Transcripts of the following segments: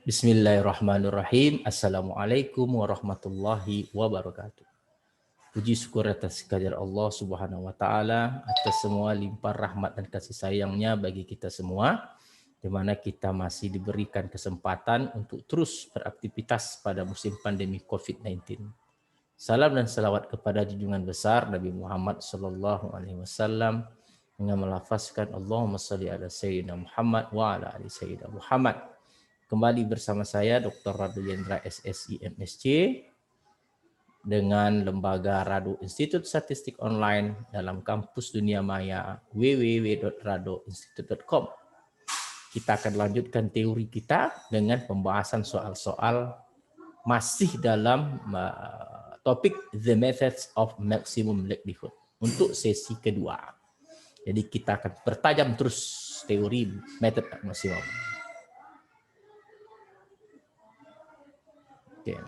Bismillahirrahmanirrahim. Assalamualaikum warahmatullahi wabarakatuh. Puji syukur atas kehadirat Allah Subhanahu wa taala atas semua limpah rahmat dan kasih sayangnya bagi kita semua, di mana kita masih diberikan kesempatan untuk terus beraktivitas pada musim pandemi COVID-19. Salam dan salawat kepada junjungan besar Nabi Muhammad sallallahu alaihi wasallam dengan melafazkan Allahumma shalli ala sayyidina Muhammad wa ala ali sayyidina Muhammad. Kembali bersama saya Dr. Radu Yendra SSI MSc dengan Lembaga Radu Institut Statistik Online dalam kampus dunia maya www.radoinstitute.com. Kita akan lanjutkan teori kita dengan pembahasan soal-soal masih dalam topik The Methods of Maximum Likelihood untuk sesi kedua. Jadi kita akan pertajam terus teori method maksimum. Oke.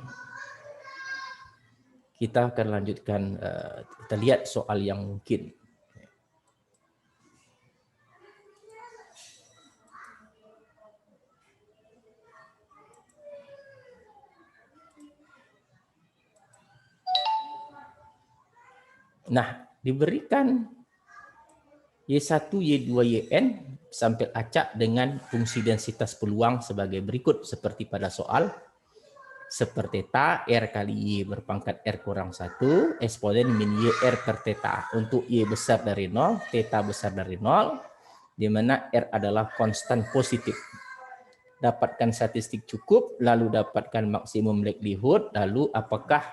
Kita akan lanjutkan, kita lihat soal yang mungkin. Nah, diberikan Y1, Y2, Yn sampai acak dengan fungsi densitas peluang sebagai berikut seperti pada soal. Seperti theta, R kali Y berpangkat R kurang 1, eksponen min Y R per theta. Untuk Y besar dari 0, theta besar dari 0, di mana R adalah konstan positif. Dapatkan statistik cukup, lalu dapatkan maksimum likelihood, lalu apakah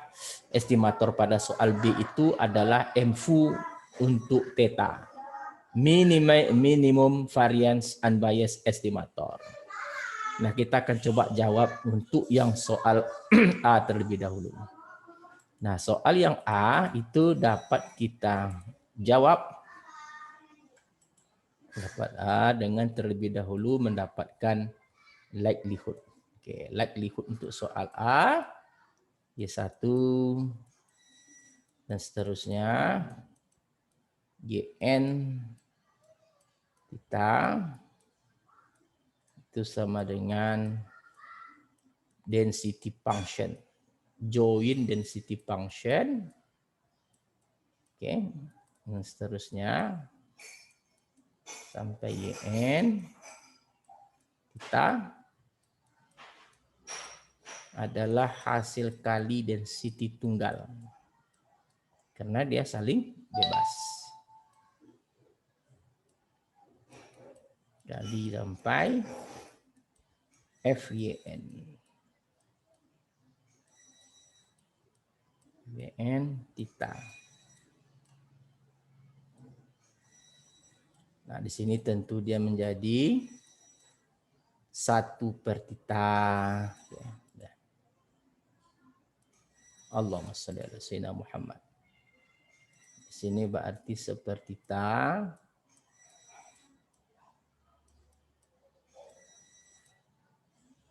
estimator pada soal B itu adalah MFU untuk theta. Minimum variance unbiased estimator. Nah, kita akan coba jawab untuk yang soal A terlebih dahulu. Nah, soal yang A itu dapat kita jawab dengan terlebih dahulu mendapatkan likelihood. Oke, likelihood untuk soal A, Y1 dan seterusnya, Yn theta itu sama dengan density function, join density function. Oke, dan seterusnya sampai Yn theta adalah hasil kali density tunggal karena dia saling bebas. Kali sampai Fyn. Yn theta. Nah, di sini tentu dia menjadi 1 per theta. Allahumma shalli ala sayyidina Muhammad. Di sini berarti seperti theta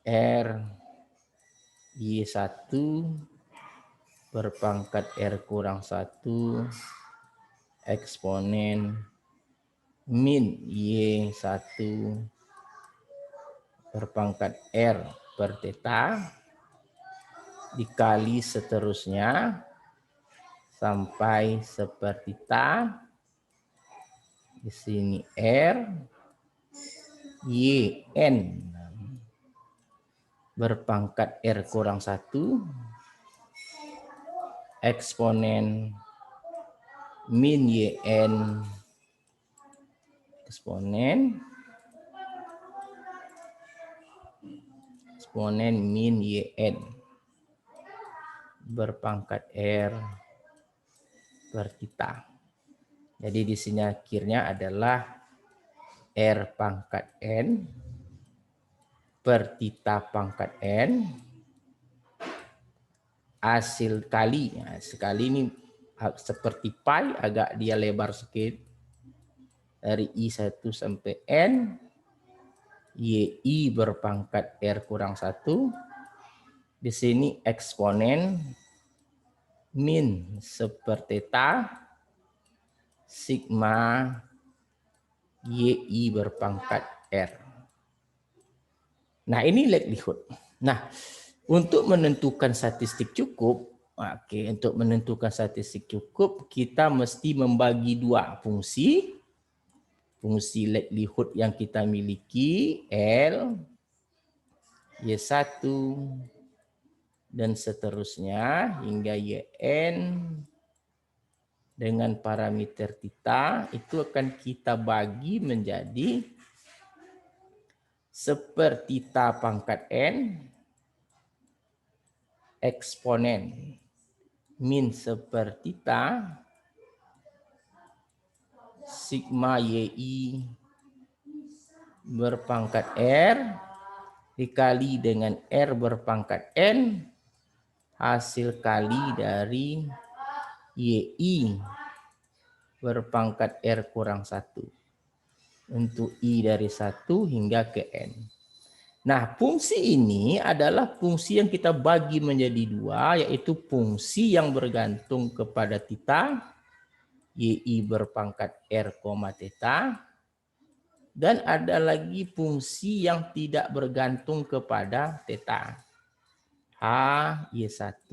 R Y1 berpangkat R kurang 1 eksponen min Y1 berpangkat R per theta dikali seterusnya sampai seperti theta. Di sini R Yn berpangkat R kurang 1 eksponen min Yn eksponen min Yn berpangkat R per theta. Jadi di sini akhirnya adalah R pangkat N per theta pangkat N hasil kali. Nah, sekali ini seperti pi, agak dia lebar sedikit dari I1 sampai N, YI berpangkat R kurang 1. Di sini eksponen min seperti theta sigma YI berpangkat R. Nah, ini likelihood. Nah, untuk menentukan statistik cukup, untuk menentukan statistik cukup, kita mesti membagi dua fungsi. Fungsi likelihood yang kita miliki, L, Y1, dan seterusnya, hingga YN, dengan parameter theta, itu akan kita bagi menjadi sepertheta pangkat N, eksponen min sepertheta sigma YI berpangkat R dikali dengan R berpangkat N hasil kali dari YI berpangkat R kurang 1 untuk I dari 1 hingga ke N. Nah, fungsi ini adalah fungsi yang kita bagi menjadi dua, yaitu fungsi yang bergantung kepada theta, YI berpangkat R, theta, dan ada lagi fungsi yang tidak bergantung kepada theta, H, Y1,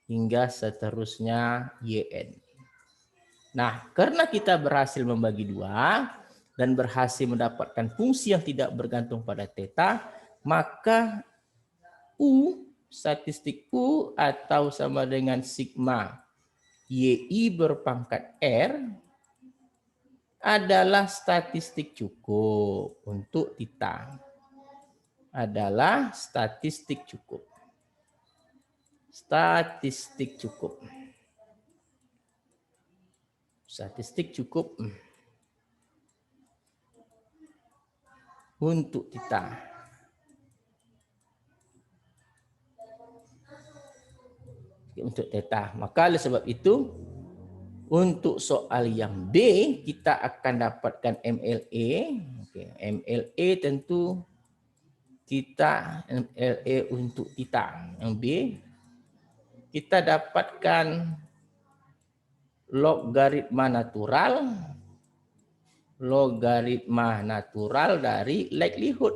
hingga seterusnya YN. Nah, karena kita berhasil membagi dua, dan berhasil mendapatkan fungsi yang tidak bergantung pada theta, maka U, statistik U atau sama dengan sigma YI berpangkat R adalah statistik cukup untuk theta. Adalah statistik cukup. Statistik cukup. Statistik cukup untuk theta. Untuk theta. Maka oleh sebab itu, untuk soal yang B, kita akan dapatkan MLA. MLA tentu kita MLA untuk theta. Yang B, kita dapatkan logaritma natural dari likelihood.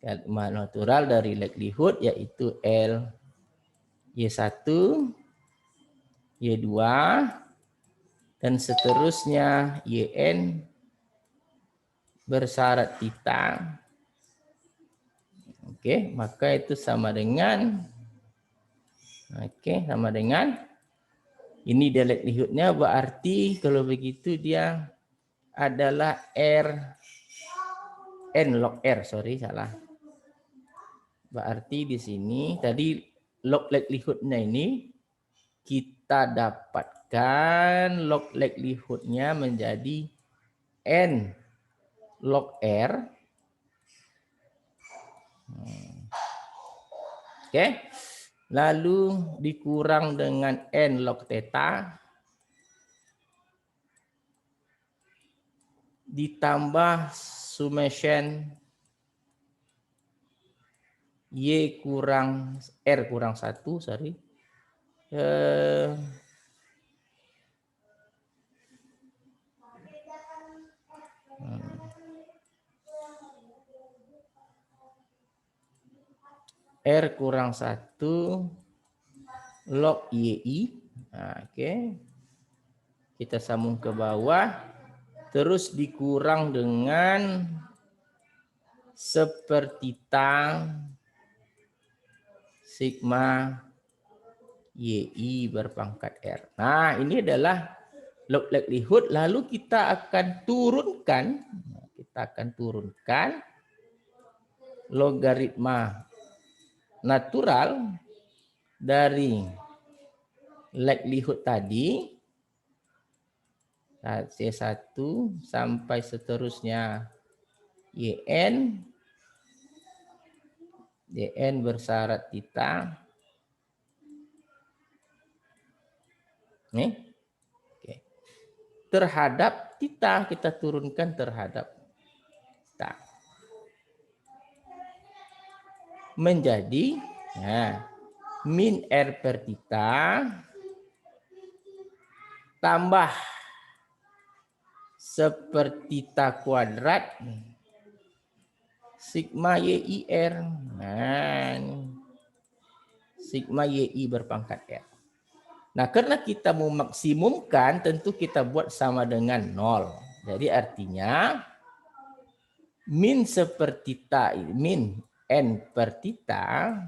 Logaritma natural dari likelihood yaitu L Y1, Y2, dan seterusnya YN bersyarat theta. Oke, maka itu sama dengan ini dia likelihoodnya, berarti kalau begitu dia adalah N log R, salah. Berarti di sini tadi log likelihoodnya ini kita dapatkan log likelihoodnya menjadi N log R. Oke. Lalu dikurang dengan N log theta ditambah summation Y kurang R kurang 1, sorry. R kurang 1 log YI. Nah, oke. Kita sambung ke bawah. Terus dikurang dengan sepertheta sigma YI berpangkat R. Nah, ini adalah log likelihood. Lalu kita akan turunkan. Logaritma natural dari likelihood tadi. C1 sampai seterusnya YN bersyarat theta. Nih. Oke. Terhadap theta kita turunkan terhadap theta. Menjadi min R per theta tambah sepertheta kuadrat sigma YIR. Nah, sigma YI berpangkat R. Nah, karena kita mau maksimumkan, tentu kita buat sama dengan 0. Jadi artinya min seperti ta, min n per theta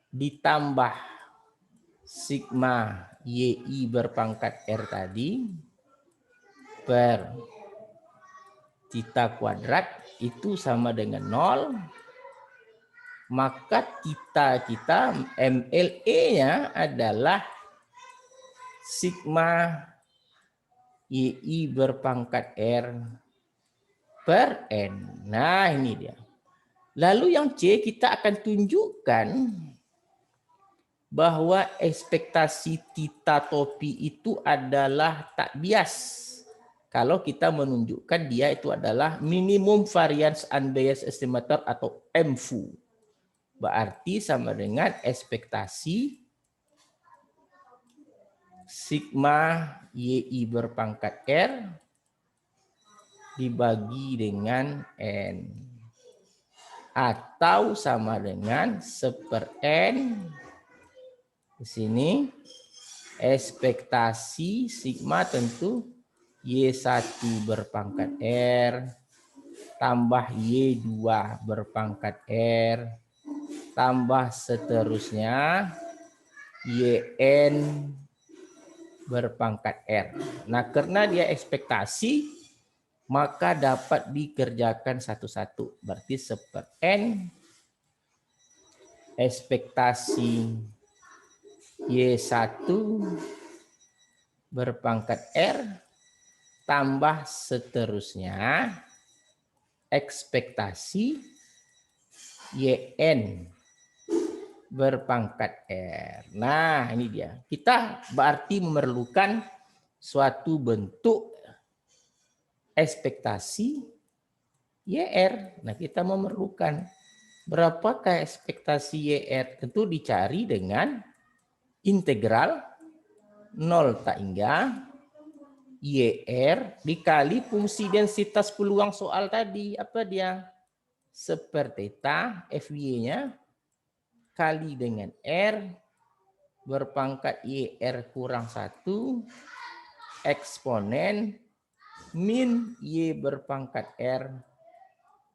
ditambah sigma YI berpangkat R tadi per theta kuadrat itu sama dengan 0. Maka kita MLE-nya adalah sigma YI berpangkat R per N. Nah, ini dia. Lalu yang C kita akan tunjukkan bahwa ekspektasi theta topi itu adalah tak bias. Kalau kita menunjukkan dia itu adalah minimum variance unbiased estimator atau MFU. Berarti sama dengan ekspektasi sigma YI berpangkat R dibagi dengan N. Atau sama dengan 1/N. Di sini ekspektasi sigma tentu Y1 berpangkat R tambah Y2 berpangkat R tambah seterusnya YN berpangkat R. Nah, karena dia ekspektasi, maka dapat dikerjakan satu-satu. Berarti 1/N ekspektasi Y1 berpangkat R tambah seterusnya ekspektasi YN berpangkat R. Nah, ini dia. Kita berarti memerlukan suatu bentuk ekspektasi YR. Nah, kita memerlukan berapakah ekspektasi YR? Tentu dicari dengan integral 0 tak hingga YR dikali fungsi densitas peluang soal tadi. Apa dia? 1/theta FY-nya kali dengan R berpangkat YR kurang 1 eksponen min Y berpangkat R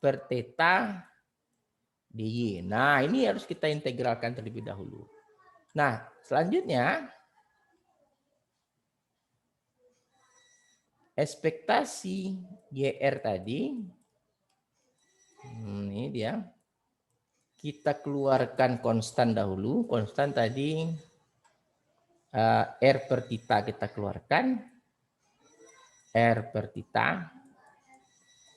per theta dy. Nah, ini harus kita integralkan terlebih dahulu. Nah, selanjutnya ekspektasi YR tadi, ini dia. Kita keluarkan konstan dahulu. Konstan tadi R per theta kita keluarkan. R per theta.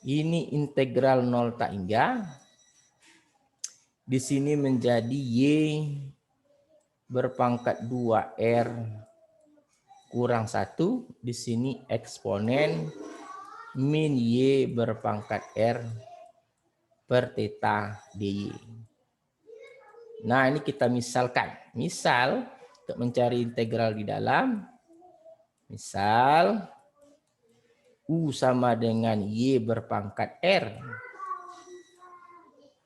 Ini integral 0 tak hingga. Di sini menjadi Y berpangkat 2R kurang 1. Di sini eksponen min Y berpangkat R per theta dy. Nah, ini kita misalkan. Misal, untuk mencari integral di dalam, misal, U sama dengan Y berpangkat R.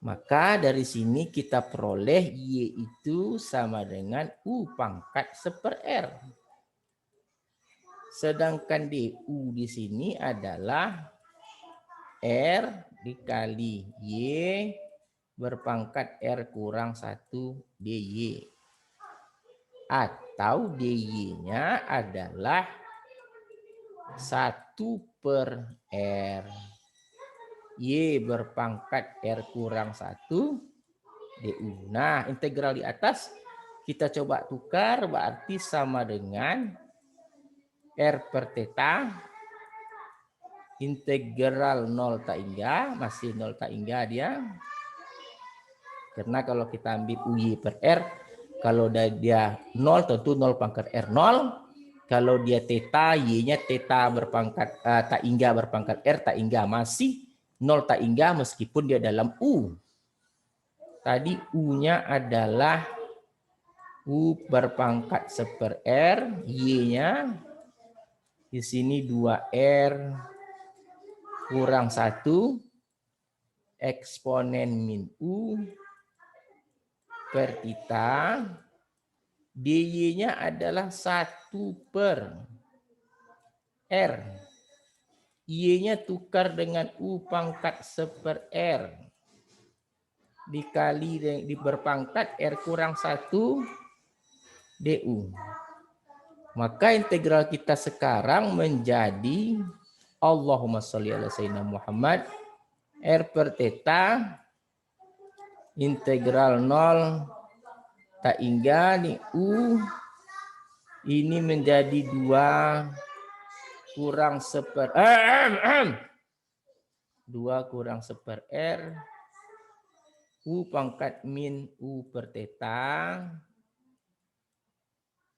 Maka dari sini kita peroleh Y itu sama dengan U pangkat 1/R. Sedangkan DU di sini adalah R dikali Y berpangkat R kurang 1 dy. Atau dy-nya adalah 1/R. Y berpangkat R kurang 1 du. Nah, integral di atas kita coba tukar, berarti sama dengan R per theta integral 0 tak hingga, masih 0 tak hingga dia. Karena kalau kita ambil UY per R, kalau dia 0 tentu 0 pangkat R 0. Kalau dia theta, Y-nya theta berpangkat tak hingga berpangkat R tak hingga masih 0 tak hingga meskipun dia dalam U. Tadi U-nya adalah U berpangkat 1/R, Y-nya di sini 2R kurang 1 eksponen min U per theta. dy-nya adalah 1/R. Y-nya tukar dengan U pangkat 1/R. Dikali berpangkat R kurang 1 du. Maka integral kita sekarang menjadi Allahumma sholli ala sayyidina Muhammad R per theta integral 0 tak hingga nih U ini menjadi 2 kurang 2 kurang 1/R U pangkat min U per theta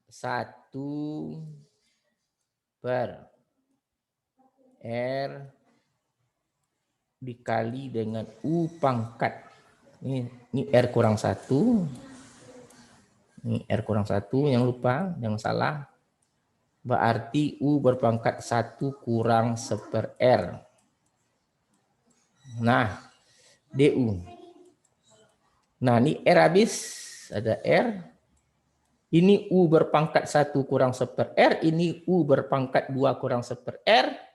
1/R dikali dengan U pangkat ini R kurang 1. Ini R kurang 1, yang lupa, jangan salah. Berarti U berpangkat 1 kurang 1/R. Nah, DU. Nah, ini R habis, ada R. Ini U berpangkat 1 kurang 1/R, ini U berpangkat 2 kurang 1/R.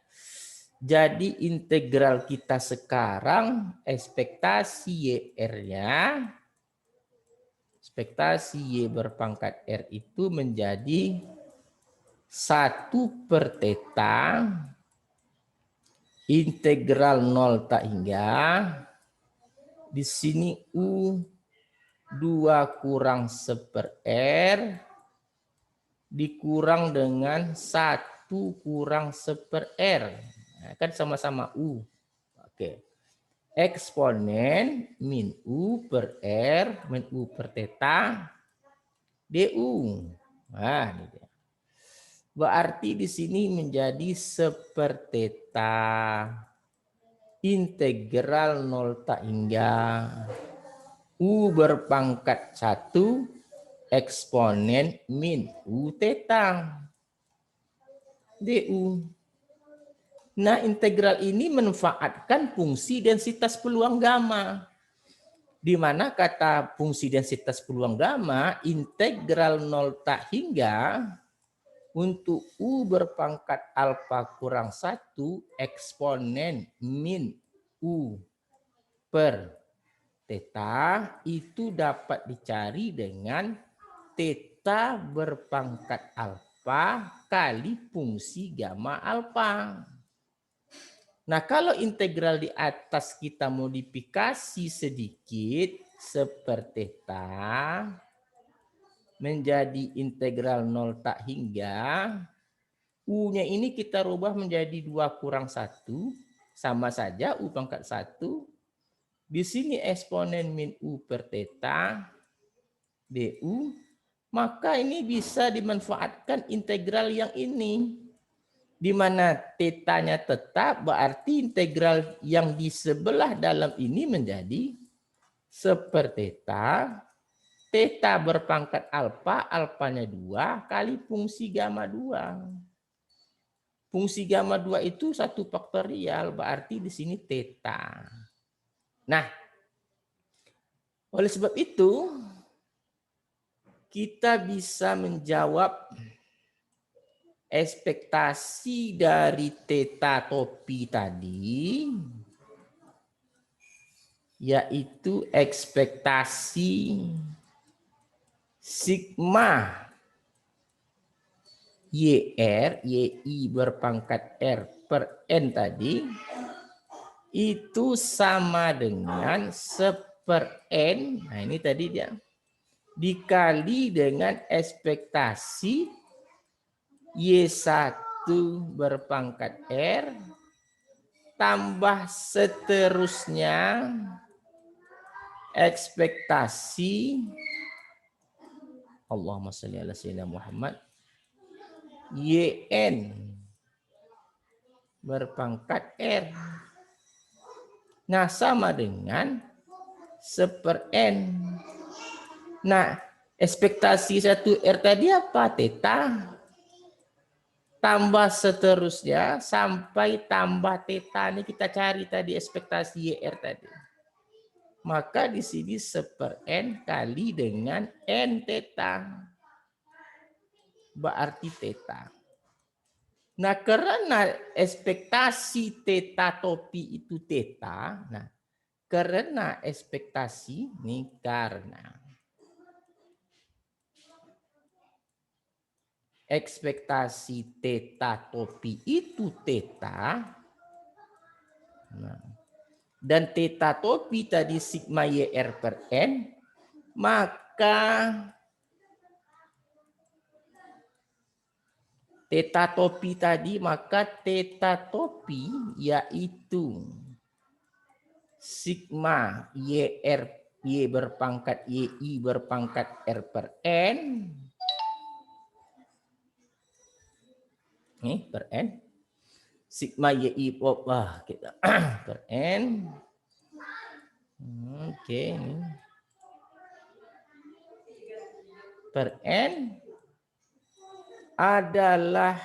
Jadi integral kita sekarang ekspektasi YR-nya, ekspektasi Y berpangkat R itu menjadi 1/theta integral 0 tak hingga di sini U 2 kurang 1/R dikurang dengan 1 kurang 1/R. Nah, kan sama-sama U. Oke. Eksponen min U per R min U per theta du. Nah, ini dia. Berarti di sini menjadi 1/theta integral 0 tak hingga U berpangkat 1 eksponen min U theta du. Nah, integral ini memanfaatkan fungsi densitas peluang gamma. Di mana kata fungsi densitas peluang gamma, integral 0 tak hingga untuk U berpangkat alfa kurang 1 eksponen min U per theta itu dapat dicari dengan theta berpangkat alfa kali fungsi gamma alfa. Nah, kalau integral di atas kita modifikasi sedikit seperti theta menjadi integral 0 tak hingga U-nya ini kita rubah menjadi 2 kurang 1 sama saja U pangkat 1. Di sini eksponen min U per theta du, maka ini bisa dimanfaatkan integral yang ini. Di mana tetanya tetap, berarti integral yang di sebelah dalam ini menjadi seperti theta berpangkat alfa, alfanya 2 kali fungsi gamma 2. Fungsi gamma 2 itu 1 faktorial, berarti di sini theta. Nah, oleh sebab itu, kita bisa menjawab ekspektasi dari theta topi tadi, yaitu ekspektasi sigma YR, YI berpangkat R per N tadi, itu sama dengan 1/N, nah ini tadi dia, dikali dengan ekspektasi Y1 berpangkat R tambah seterusnya ekspektasi Allahumma sholli ala sayyidina Muhammad YN berpangkat R. Nah, sama dengan 1/N. Nah, ekspektasi 1R tadi apa? Theta. Tambah seterusnya sampai tambah theta. Ini kita cari tadi ekspektasi YR tadi. Maka di sini 1/n kali dengan n theta. Berarti theta. Nah, karena ekspektasi theta topi itu theta, nah, karena ekspektasi ini karena ekspektasi theta topi itu theta, nah, dan theta topi tadi sigma YR per N, maka theta topi tadi, maka theta topi yaitu sigma YR Y berpangkat YI berpangkat R per N, per N, sigma YI kita per N. Oke, per N adalah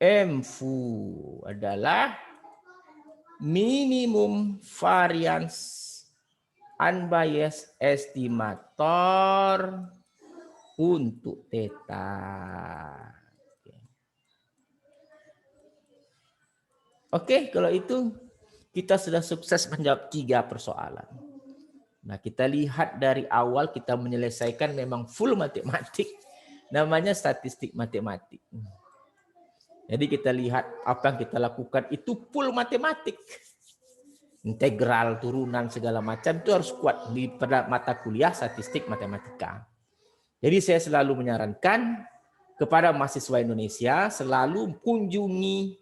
MFU adalah minimum variance unbiased estimator untuk theta. Oke, kalau itu kita sudah sukses menjawab 3 persoalan. Nah, kita lihat dari awal kita menyelesaikan memang full matematik. Namanya statistik matematik. Jadi kita lihat apa yang kita lakukan itu full matematik. Integral, turunan, segala macam itu harus kuat di pada mata kuliah statistik matematika. Jadi saya selalu menyarankan kepada mahasiswa Indonesia selalu kunjungi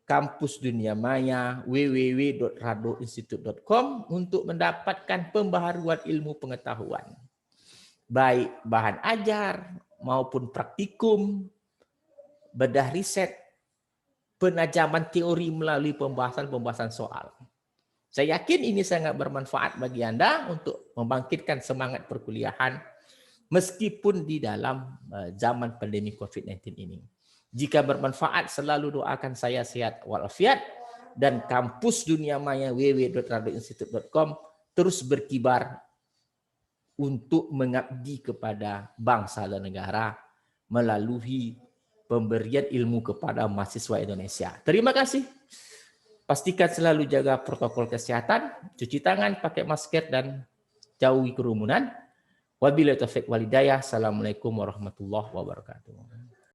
kampus Dunia Maya www.radoinstitute.com untuk mendapatkan pembaharuan ilmu pengetahuan. Baik bahan ajar maupun praktikum, bedah riset, penajaman teori melalui pembahasan-pembahasan soal. Saya yakin ini sangat bermanfaat bagi Anda untuk membangkitkan semangat perkuliahan meskipun di dalam zaman pandemi COVID-19 ini. Jika bermanfaat, selalu doakan saya sehat walafiat dan kampus Dunia Maya www.radoinstitute.com terus berkibar untuk mengabdi kepada bangsa dan negara melalui pemberian ilmu kepada mahasiswa Indonesia. Terima kasih. Pastikan selalu jaga protokol kesehatan, cuci tangan, pakai masker, dan jauhi kerumunan. Wabillahi taufiq walhidayah. Assalamualaikum warahmatullahi wabarakatuh.